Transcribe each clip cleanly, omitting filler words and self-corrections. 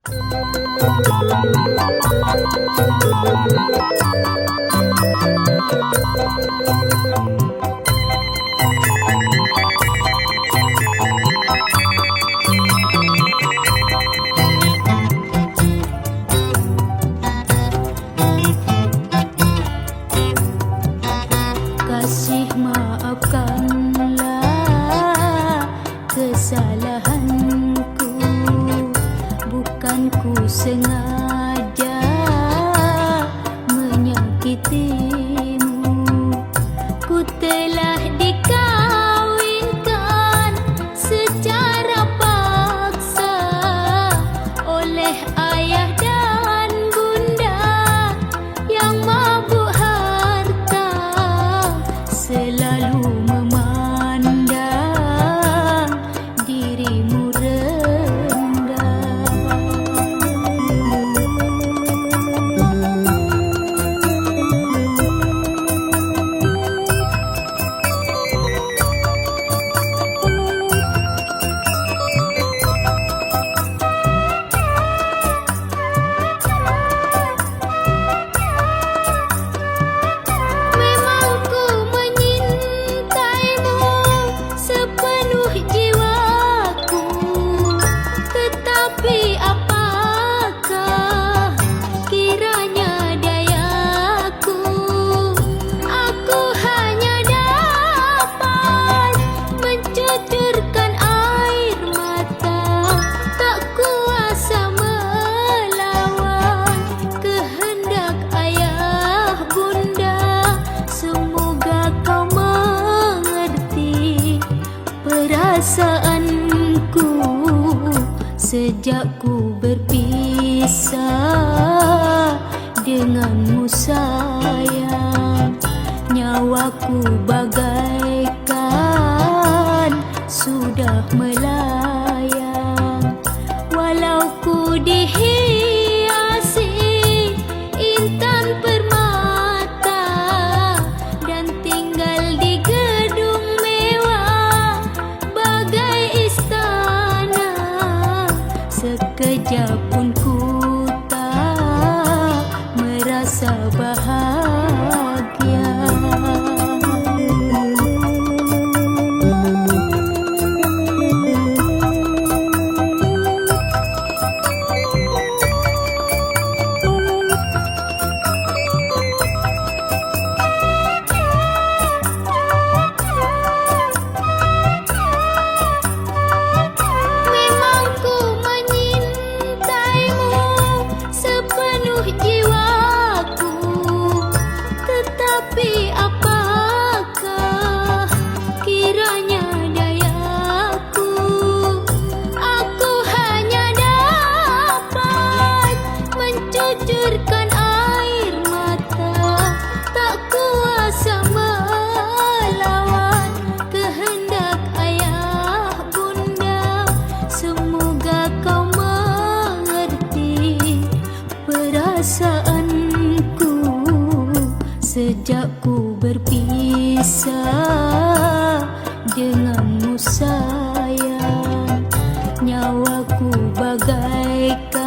Kasih maafkanlah kesalahanku, bukan ku sengaja menyakitimu. Ku telah dikawinkan secara paksa oleh ayah dan bunda yang mabuk harta, selalu memandang dirimu rendah. Memang ku menyintaimu sepenuh jiwaku, tetapi apakah kiranya dayaku? Aku hanya dapat mencucurkan air mata, tak kuasa melawan kehendak ayah bunda. Semoga kau mengerti perasaanku sejak ku berpisah denganmu sayang. Nyawaku bagaikan sudah melayang, walau ku dihiasi intan permata dan tinggal di gedung mewah bagai istana. Sekejap pun ku tak merasa bahagia. Memang ku menyintaimu sepenuh jiwaku, tetapi apakah kiranya dayaku? Aku hanya dapat mencucurkan air mata, tak kuasa melawan kehendak ayah bunda. Semoga kau mengerti perasaanku sejak ku berpisah denganmu sayang. Nyawaku bagaikan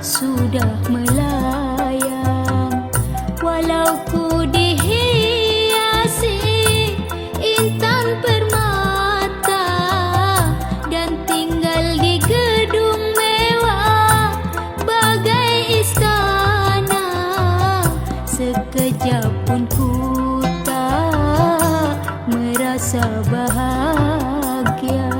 sudah melayang, walau ku dihiasi intan permata dan tinggal di gedung mewah bagai istana. Sekejap pun ku tak merasa bahagia.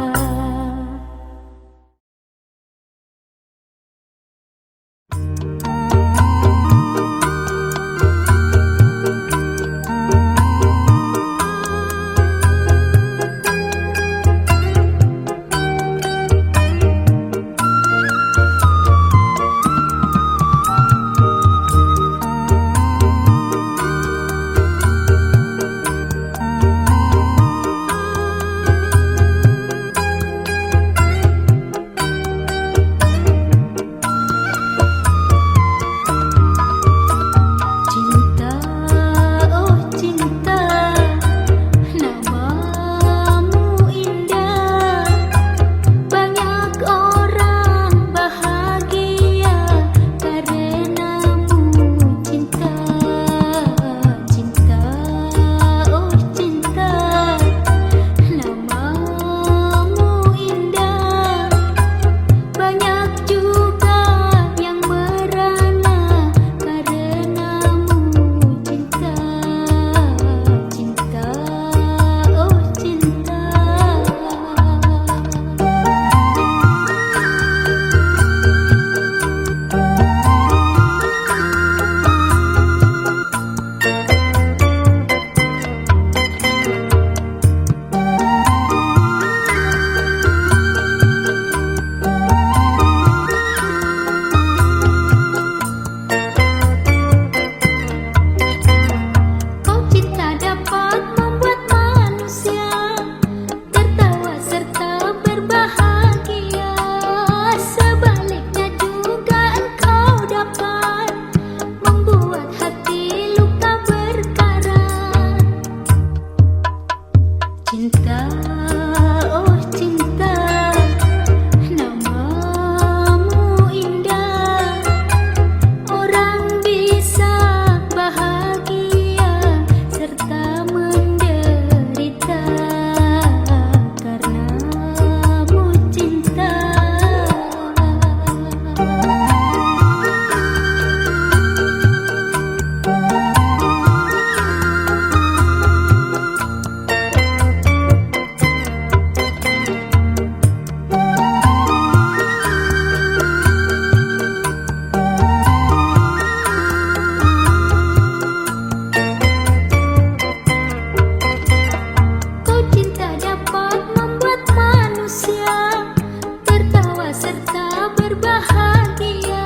serta berbahagia.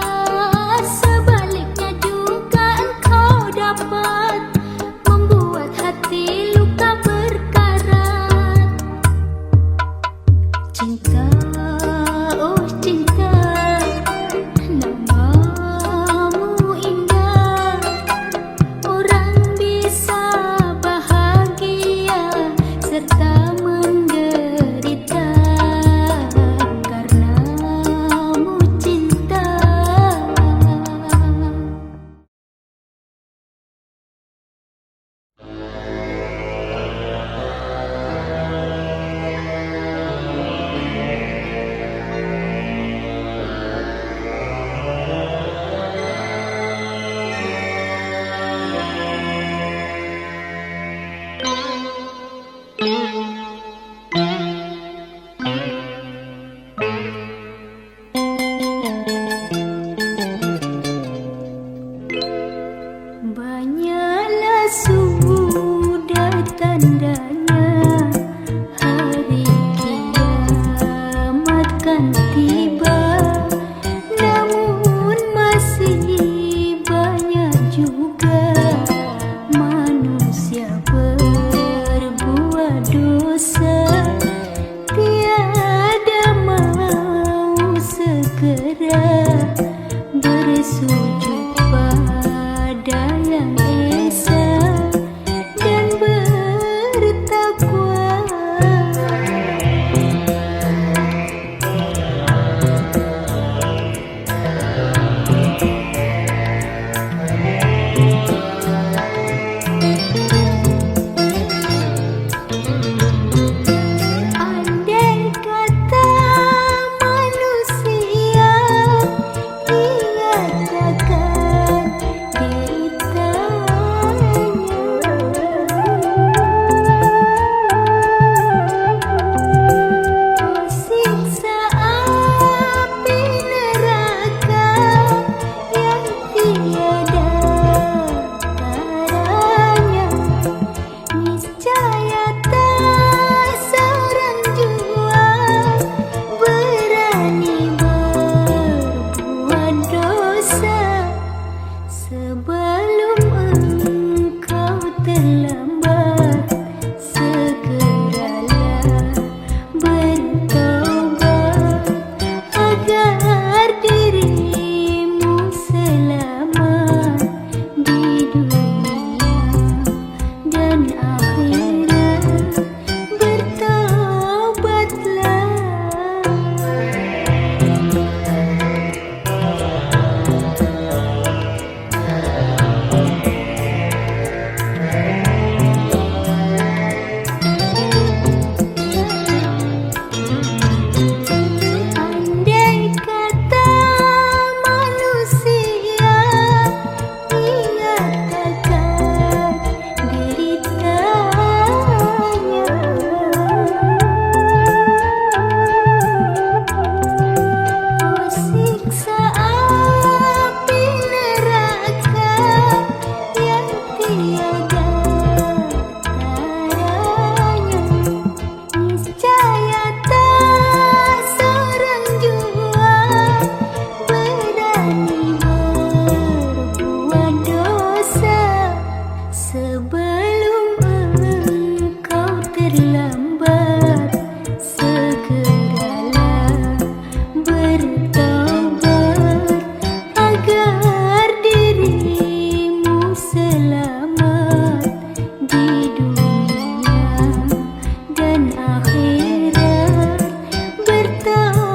Sebaliknya juga engkau dapat membuat hati luka berkarat. Cinta, oh cinta, namamu indah. Orang bisa bahagia serta menderita karenamu cinta. Banyaklah sudah tandanya hari kiamat kan tiba, namun masih banyak juga manusia berbuat dosa, tiada mau segera bersujud pada Yang Esa dan bertakwa. Andai kata manusia diadakan deritanya, siksa api neraka yang tiada taranya, niscaya tak seorang jua berani berbuat dosa sebelum engkau terlambat. Segeralah bertobat agar dirimu selamat di dunia dan akhirat. Bertobatlah. Andai kata manusia diadakan deritanya, siksa api neraka yang tiada taranya, niscaya tak seorang jua berani berbuat dosa sebelum engkau terlambat. Segeralah bertobat agar dirimu selamat di dunia dan akhirat. Bertobatlah.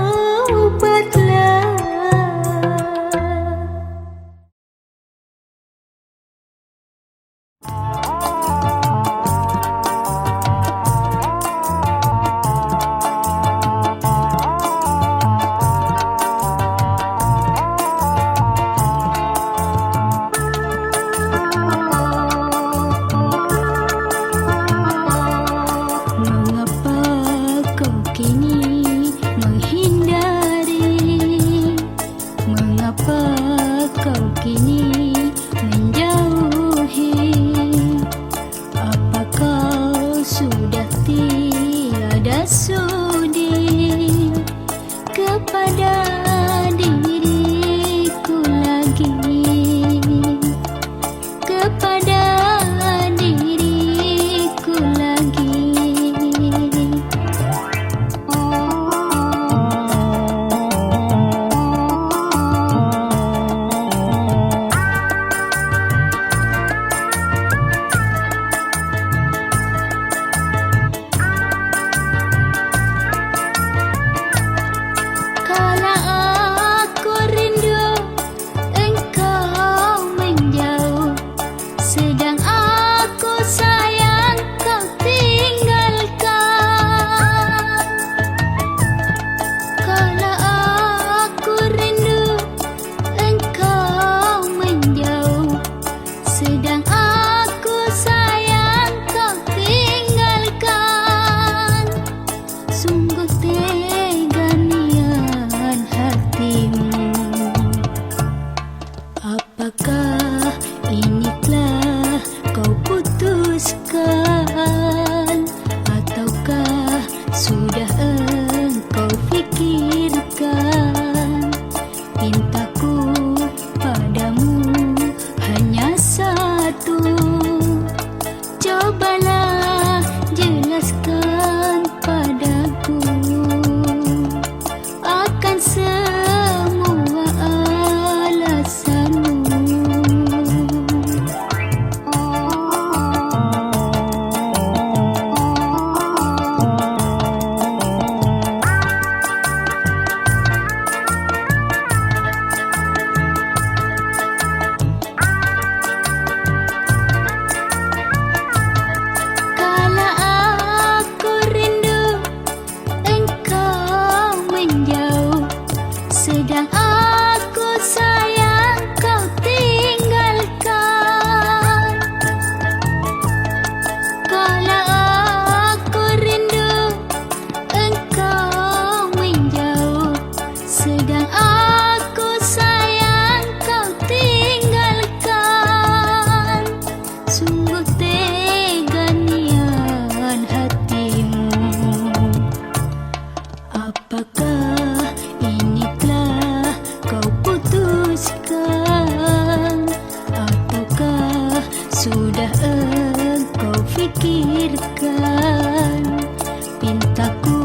sudi kepada Apakah ini telah kau putuskan, ataukah sudah engkau fikirkan? Pintaku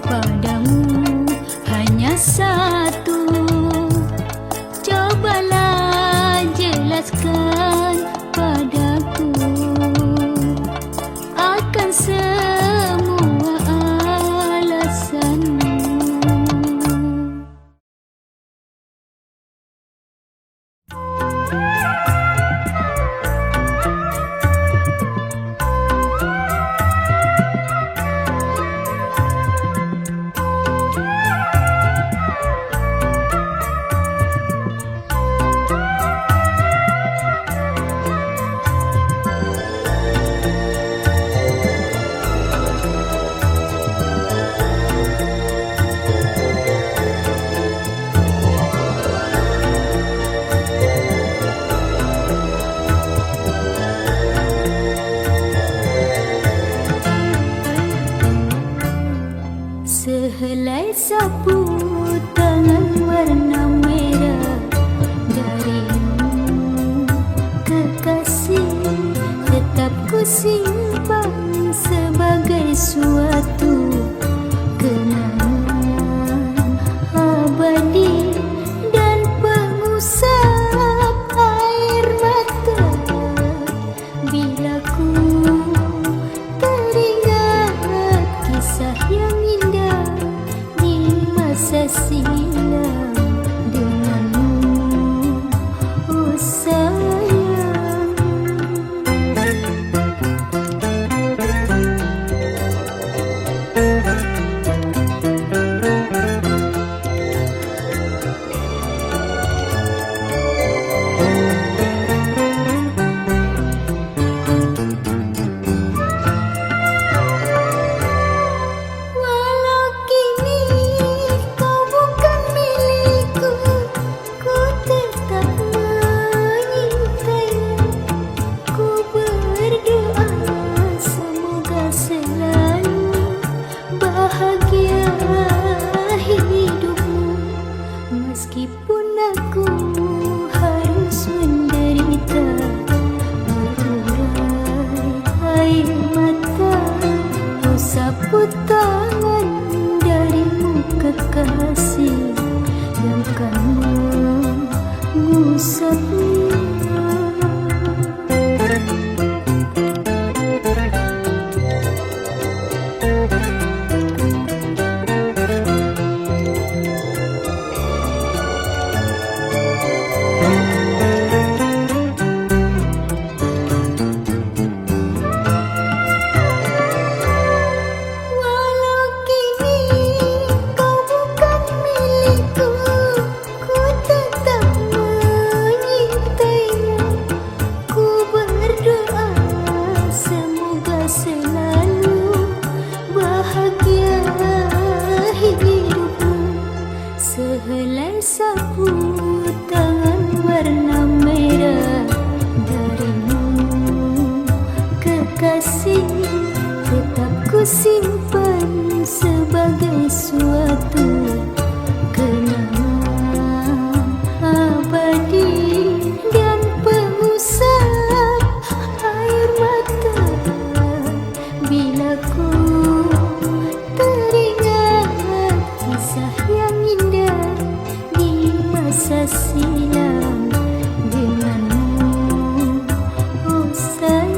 padamu hanya satu, cobalah jelaskan padaku akan semua alasanmu. Sehelai sapu tangan warna merah darimu, kekasih, tetap ku simpan sebagai suatu kenangan abadi dan pengusap air mata bila ku teringat kisah yang indah di masa silam denganmu, oh sayang. Walau kini kau bukan milikku, ku tetap menyintaimu. Ku berdoa semoga selalu bahagia hidupmu, meskipun aku harus menderita berurai air mata. Ku sapu tangan darimu kekasih yang kan mengusapnya. Walau kini kau bukan milikku, ku tetap menyintaimu. Ku berdoa semoga selalu bahagia hidupmu. Sehelai sapu tangan warna merah darimu, kekasih, tetap ku simpan sebagai suatu kenangan abadi dan pengusap air mata bila ku teringat kisah yang indah di masa silam denganmu, oh sayang.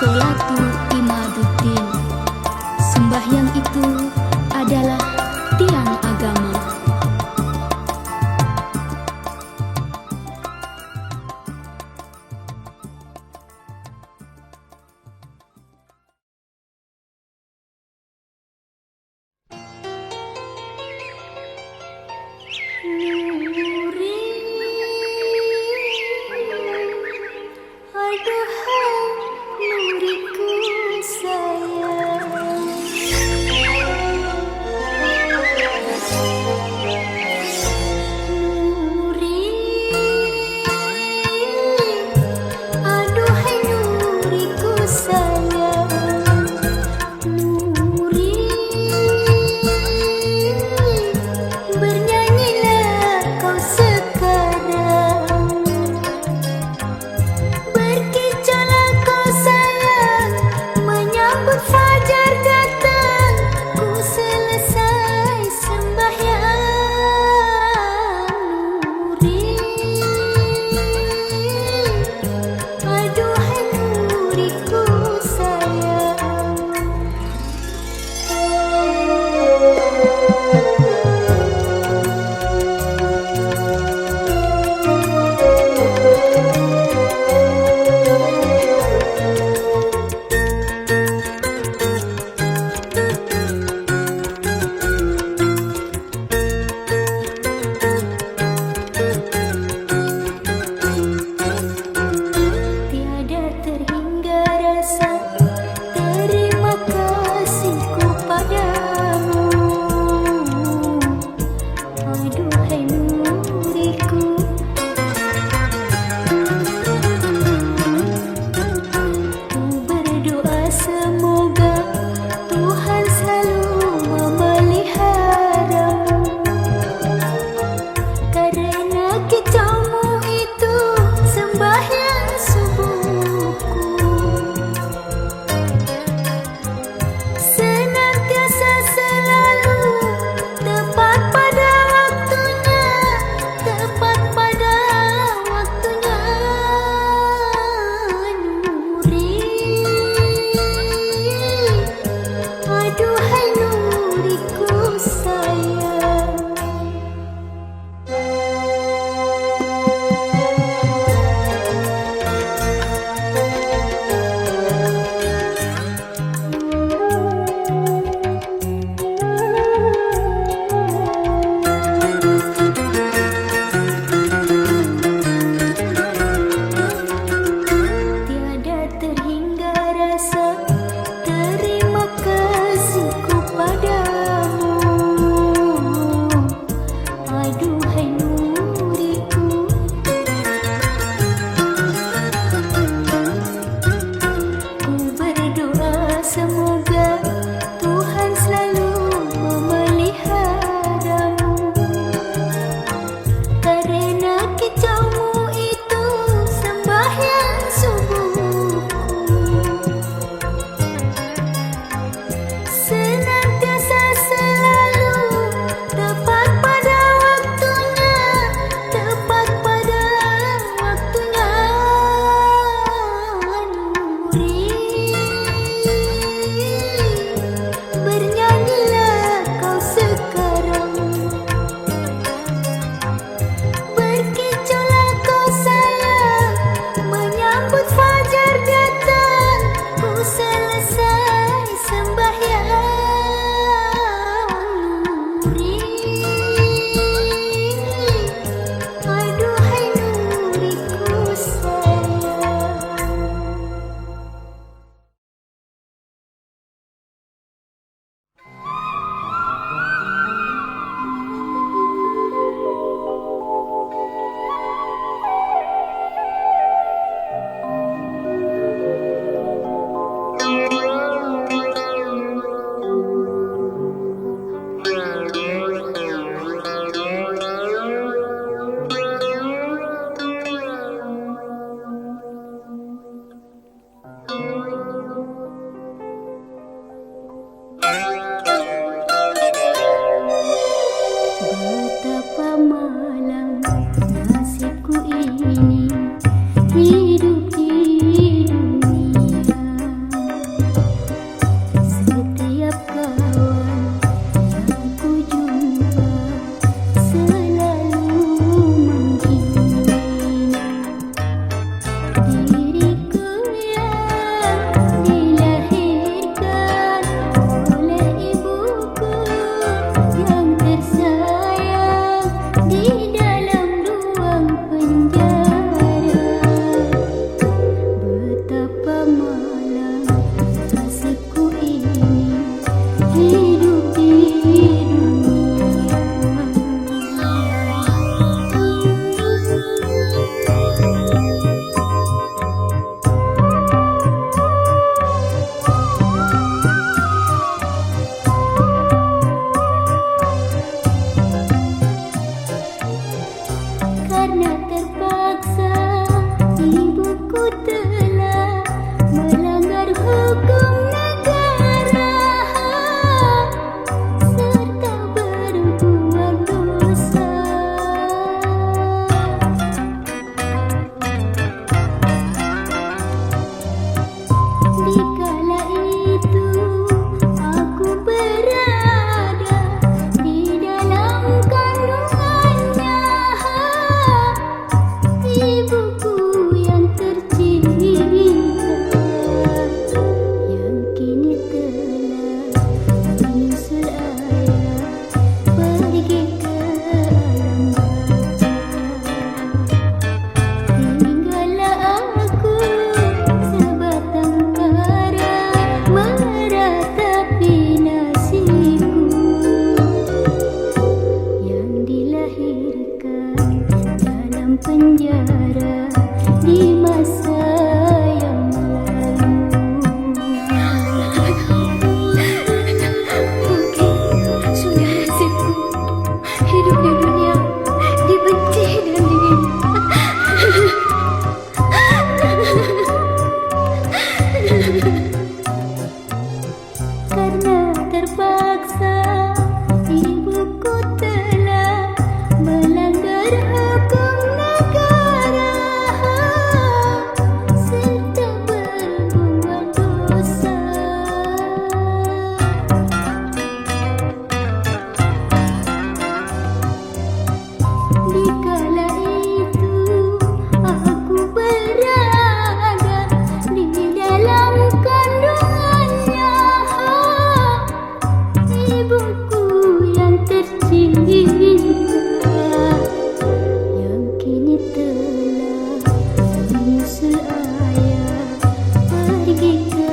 Sholatu imaduddin. Sembahyang itu adalah tiang agama. Nuri, aduhai nuriku sayang. Nuri, aduhai nuriku sayang. Nuri, bernyanyilah kau sekarang, berkicaulah kau sayang, menyambut fajar datang, ku selesai sembahyang. Nuri, aduhai nuriku Dikala itu aku berada di dalam kandungannya, ibuku yang tercinta, yang kini telah menyusul ayah pergi ke alam baka. Tinggallah aku sebatang kara meratapi nasibku yang dilahirkan dalam penjara di masa yang lalu. Mungkin sudah nasibku hidup di dunia dibenci dan dihina. Karena terpaksa ibuku telah melanggar hukum negara serta berbuat dosa. Dikala itu aku berada di dalam kandungannya, ibuku yang tercinta, yang kini telah menyusul ayah pergi ke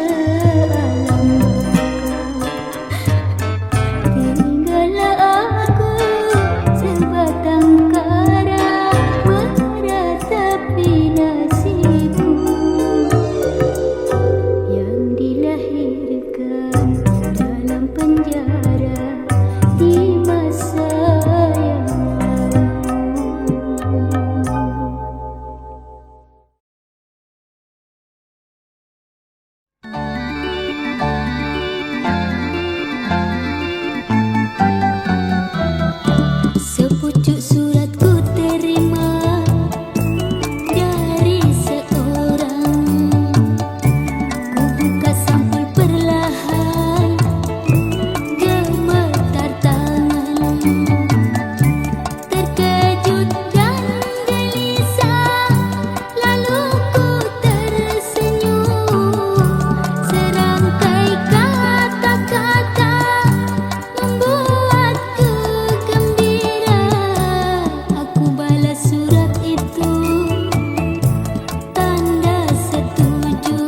alam baka. Tinggallah aku sebatang kara meratapi nasibku yang dilahirkan dalam penjara di masa yang lalu. Sepucuk surat ku terima dari seorang. Ku buka sampai perlahan, gemetar tangan. Terkejut dan gelisah, lalu ku tersenyum. Serangkai kata-kata membuatku gembira. Aku balas surat itu, tanda setuju.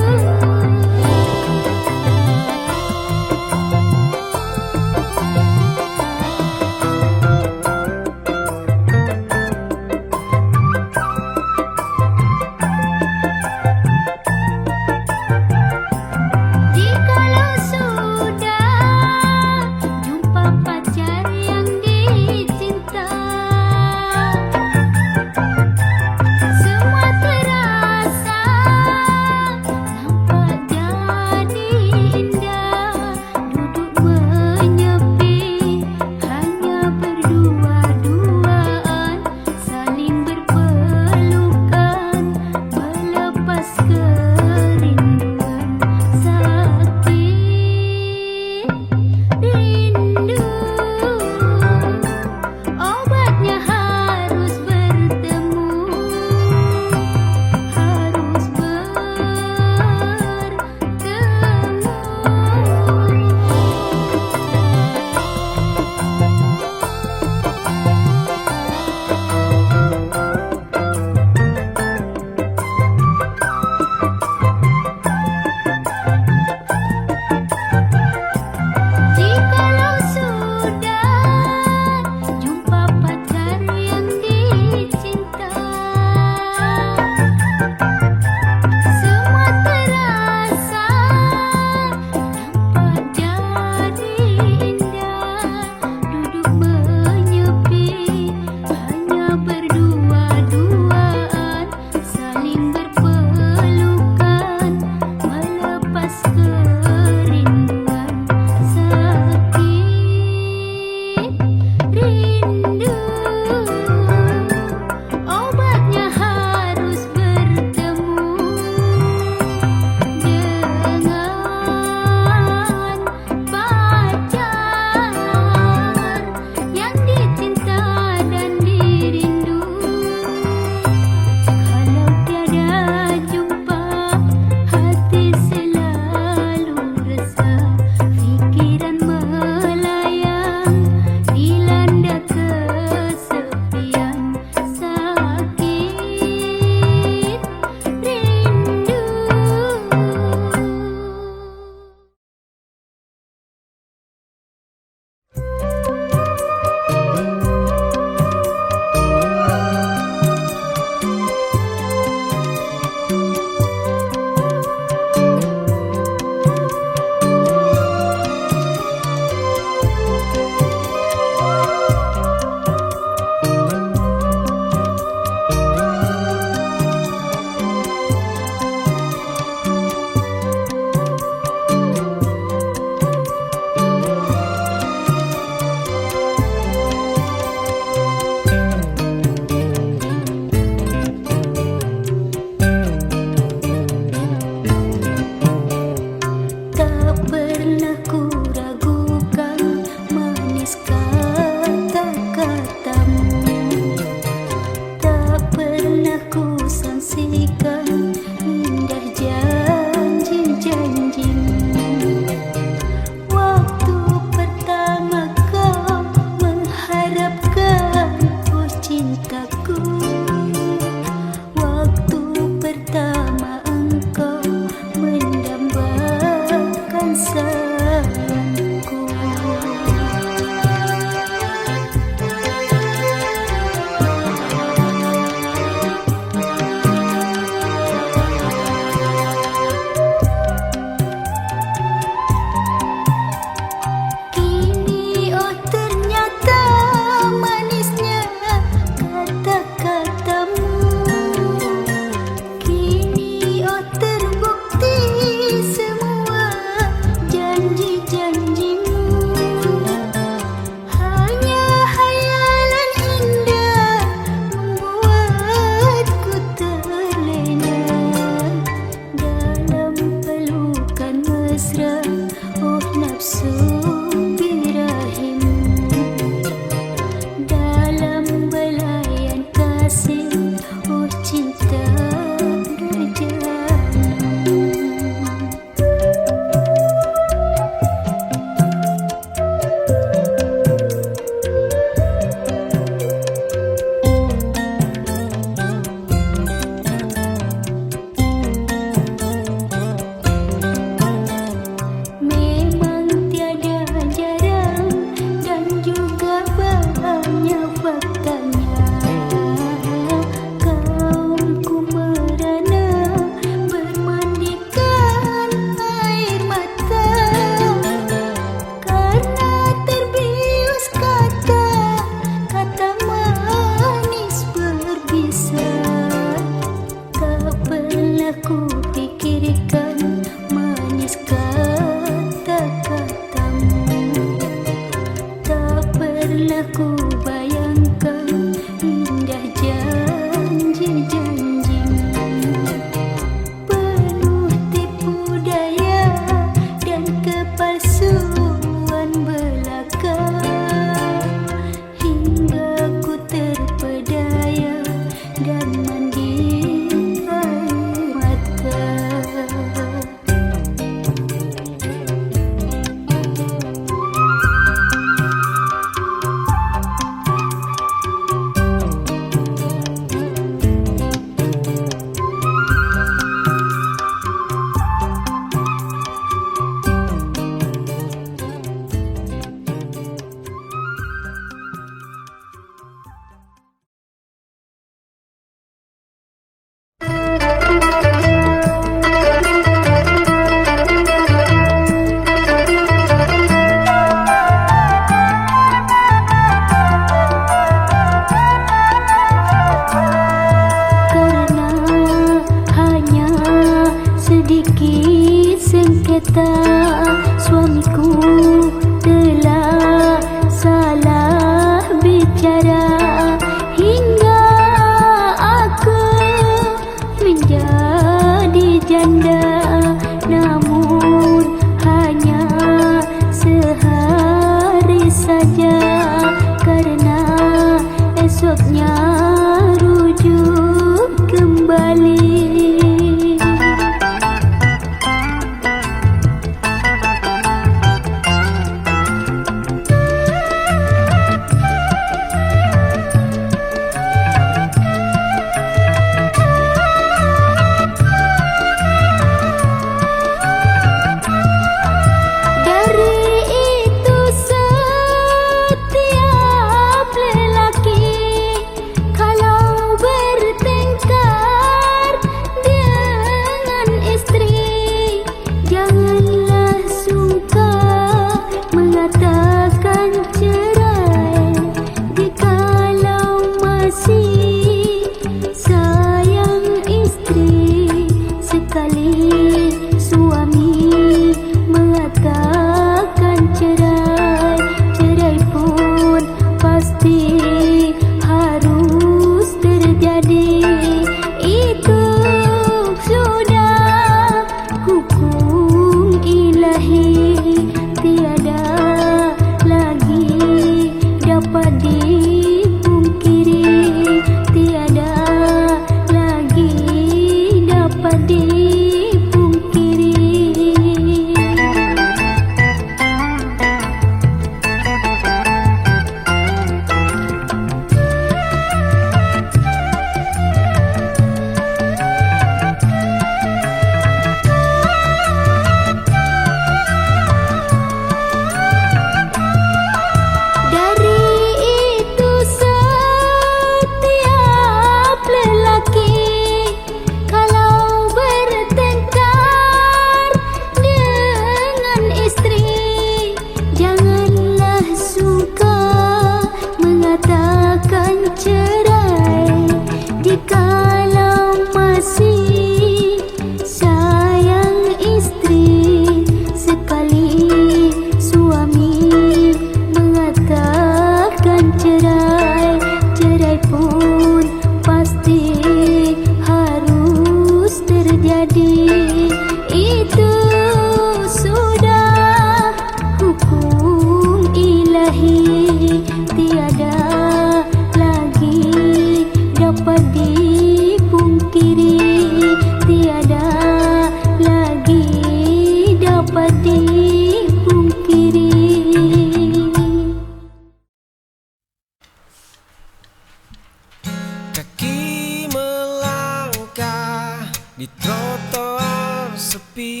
di trotoar sepi,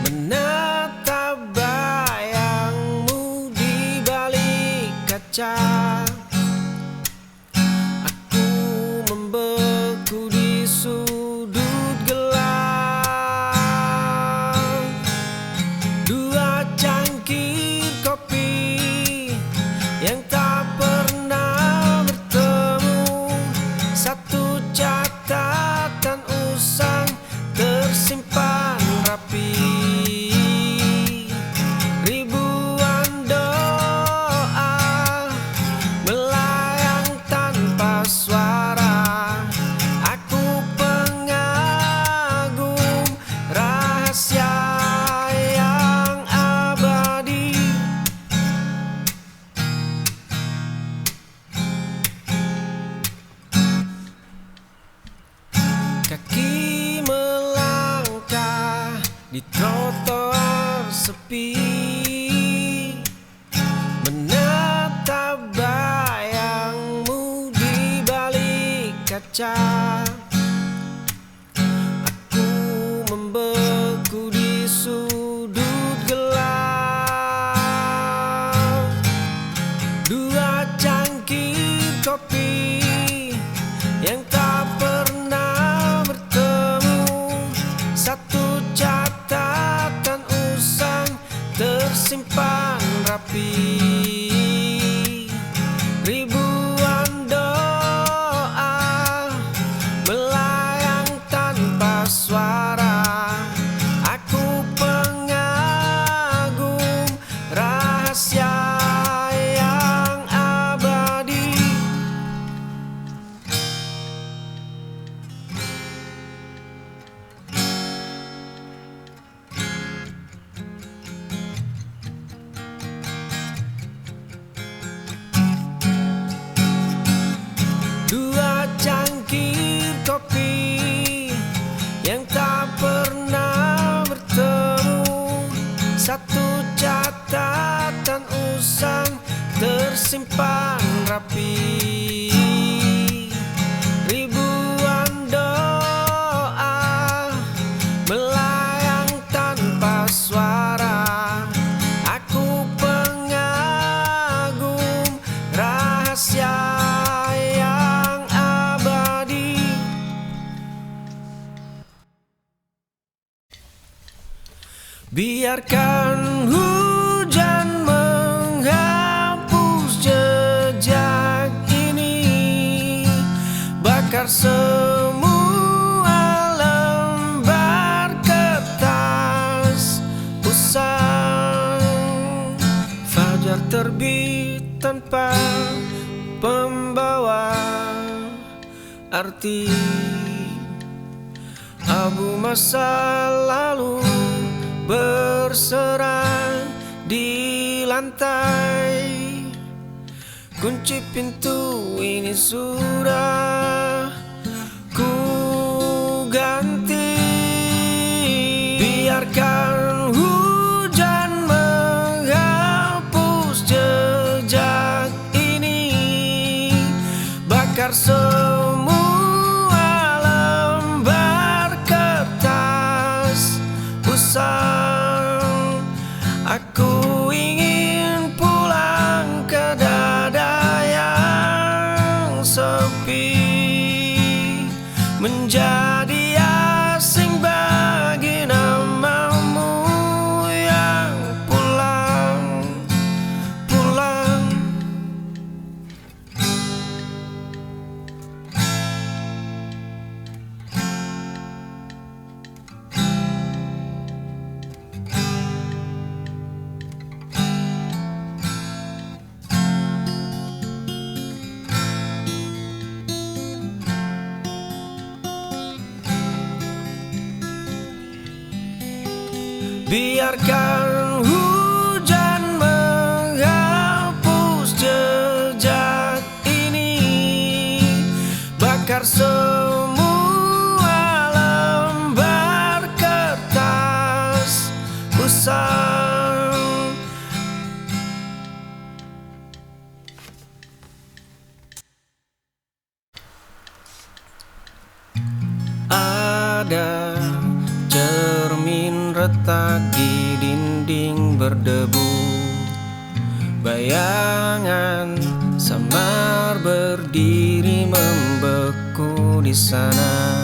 menatap bayangmu di balik kaca. Aku membeku di sudut gelap. Dua cangkir kopi yang tak pernah bertemu, satu catatan usang tersimpan rapi, ribuan doa melayang tanpa suara. Aku pengagum rahasia yang abadi. Kaki melangkah di trotoar sepi, menatap bayangmu di balik kaca. Aku membeku di sudut gelap. Dua cangkir kopi yang tak pernah bertemu, satu catatan usang tersimpan rapi, ribuan doa melayang tanpa suara. Aku pengagum rahasia yang abadi. Dua cangkir kopi yang tak pernah bertemu, satu catatan usang tersimpan rapi, ribuan doa melayang tanpa suara. Aku pengagum rahasia yang abadi. Biarkan hujan menghapus jejak ini, bakar semua lembar kertas usang. Fajar terbit tanpa pembawa arti, abu masa lalu berserang di lantai. Kunci pintu ini sudah ku ganti. Biarkan hujan menghapus jejak ini, bakar semua lembar kertas usang. Aku ingin pulang ke dada yang sepi, menjadi asing bagi namamu yang pulang, pulang. Biarkan hujan menghapus jejak ini, bakar semua lembar kertas usang. Ada cermin retak di dinding berdebu, bayangan samar berdiri membeku di sana.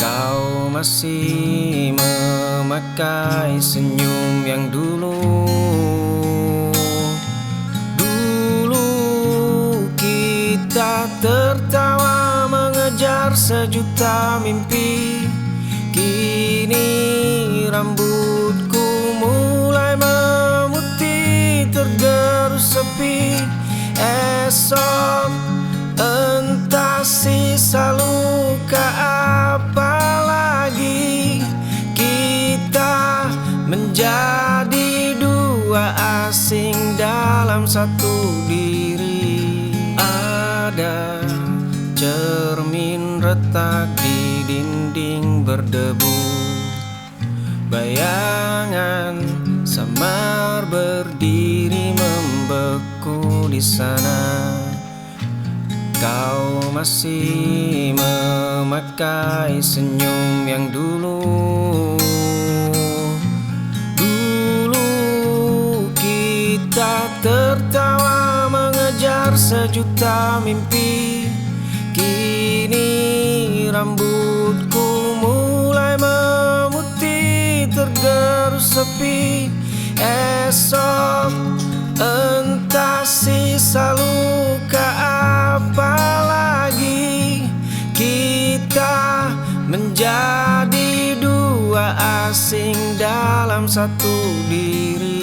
Kau masih memakai senyum yang dulu. Dulu kita tertawa mengejar sejuta mimpi. Kini rambutku mulai memutih, tergerus sepi. Esok entah sisa luka apa lagi. Kita menjadi dua asing dalam satu diri. Ada cermin retak di dinding berdebu, bayangan samar berdiri membeku di sana. Kau masih memakai senyum yang dulu. Dulu kita tertawa mengejar sejuta mimpi. Kini rambutku mulai memutih, tergerus sepi. Esok entah sisa luka apa lagi. Kita menjadi dua asing dalam satu diri.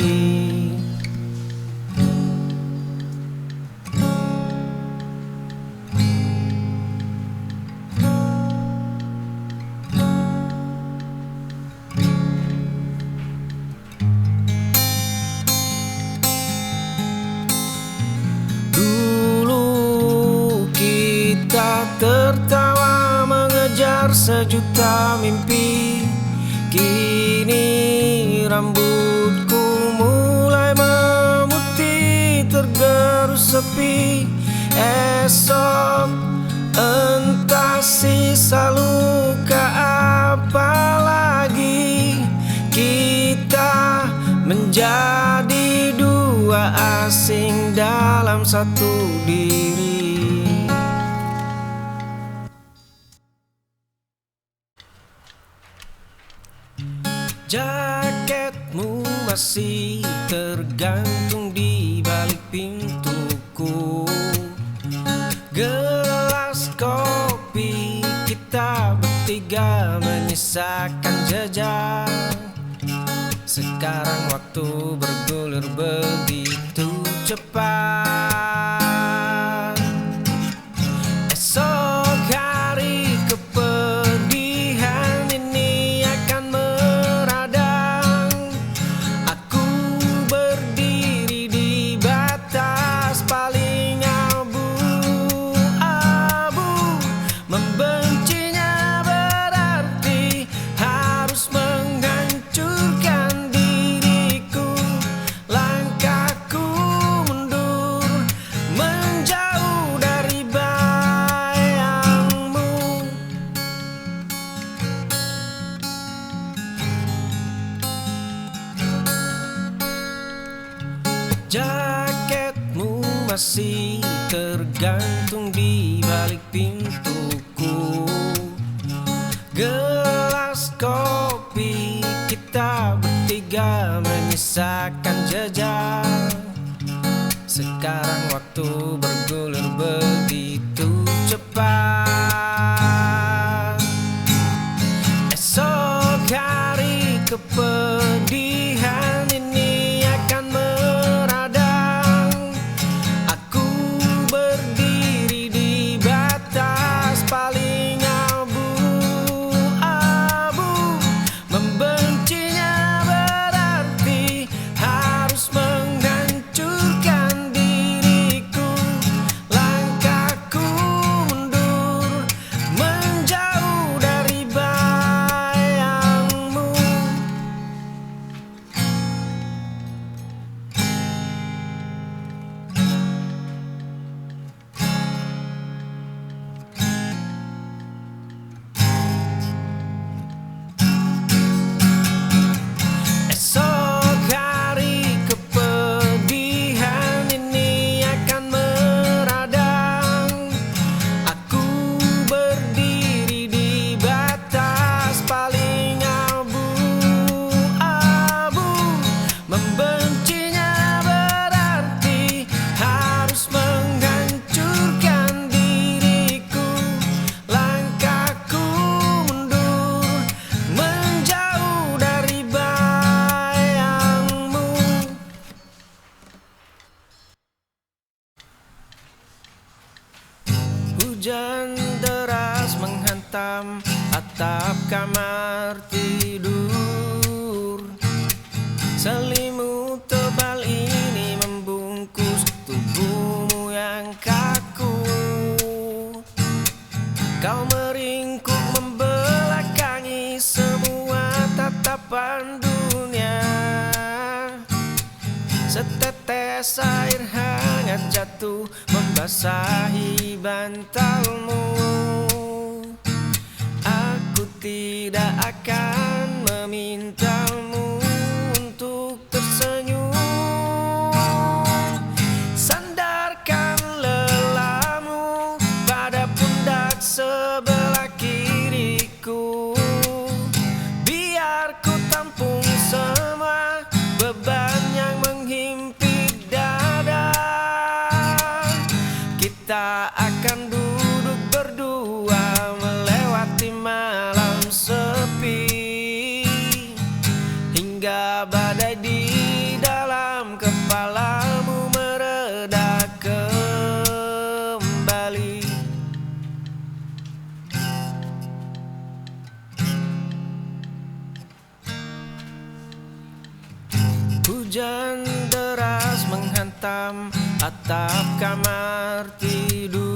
Kita tertawa mengejar sejuta mimpi. Kini rambutku mulai memutih, tergerus sepi. Esok entah sisa luka apa lagi. Kita menjadi dua asing dalam satu diri. Jaketmu masih tergantung di balik pintuku. Gelas kopi kita bertiga menyisakan jejak. Sekarang waktu bergulir begitu cepat. Esok hari kepedihan ini akan meradang. Aku berdiri di batas paling abu-abu. Membencinya berarti harus menghancurkan diriku. Langkahku mundur menjauh dari bayangmu. Jaketmu masih tergantung di balik pintuku. Gelas kopi kita bertiga menyisakan jejak. Sekarang waktu bergulir begitu cepat. Esok hari kepedihan ini akan meradang. Aku berdiri di batas paling abu-abu. Membencinya berarti harus menghancurkan diriku. Hujan deras menghantam atap kamar tidur. Selimut tebal ini membungkus tubuhmu yang kaku. Kau meringkuk membelakangi semua tatapan dunia. Setetes air hangat jatuh membasahi bantalmu. Aku tidak akan memintamu untuk tersenyum. Sandarkan lelamu pada pundak sebelah kiriku. Biar ku tampung semua beban yang menghimpit dada. Kita akan duduk berdua melewati malam sepi, hingga badai di dalam kepalamu mereda kembali. Hujan deras menghantam atap kamar tidur.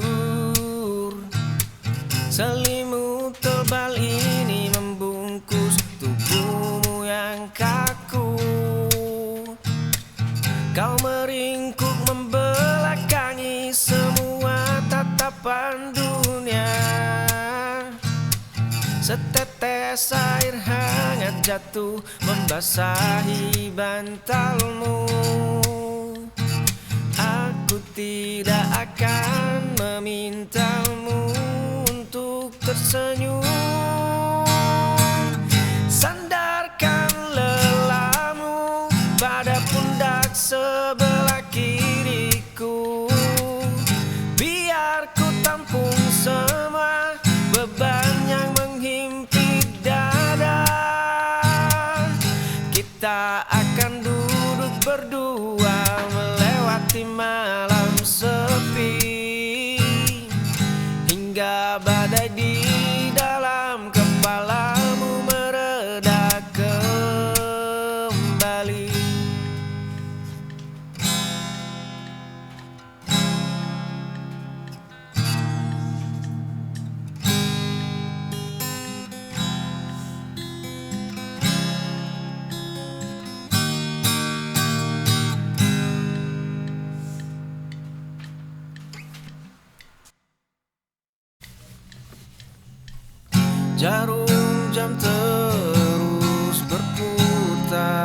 Selimut tebal ini membungkus tubuhmu yang kaku. Kau meringkuk membelakangi semua tatapan dunia. Setetes air hangat jatuh membasahi bantalmu. Aku tidak akan memintamu untuk tersenyum. Sandarkan lelamu pada pundak sebelah kiriku. Biar ku tampung semua beban yang menghimpit dada. Kita akan duduk berdua melewati malam sepi, hingga badai di dalam kepalamu mereda kembali. Jarum jam terus berputar.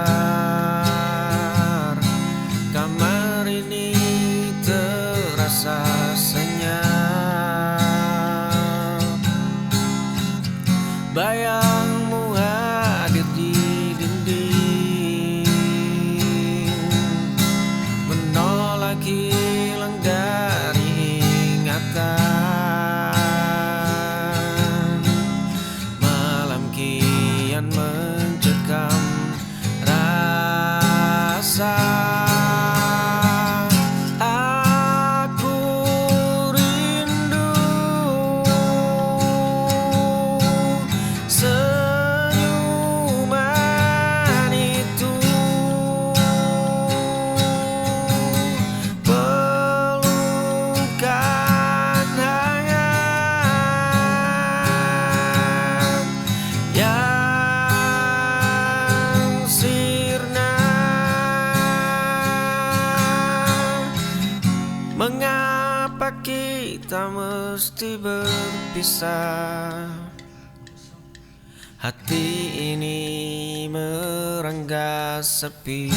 Kamar ini terasa senyap. Bayangmu hadir di dinding, menolak hilang dari ingatan. Mencekam rasa. Aku rindu senyuman itu, pelukan hangat yang mengapa kita mesti berpisah? Hati ini merenggang sepi.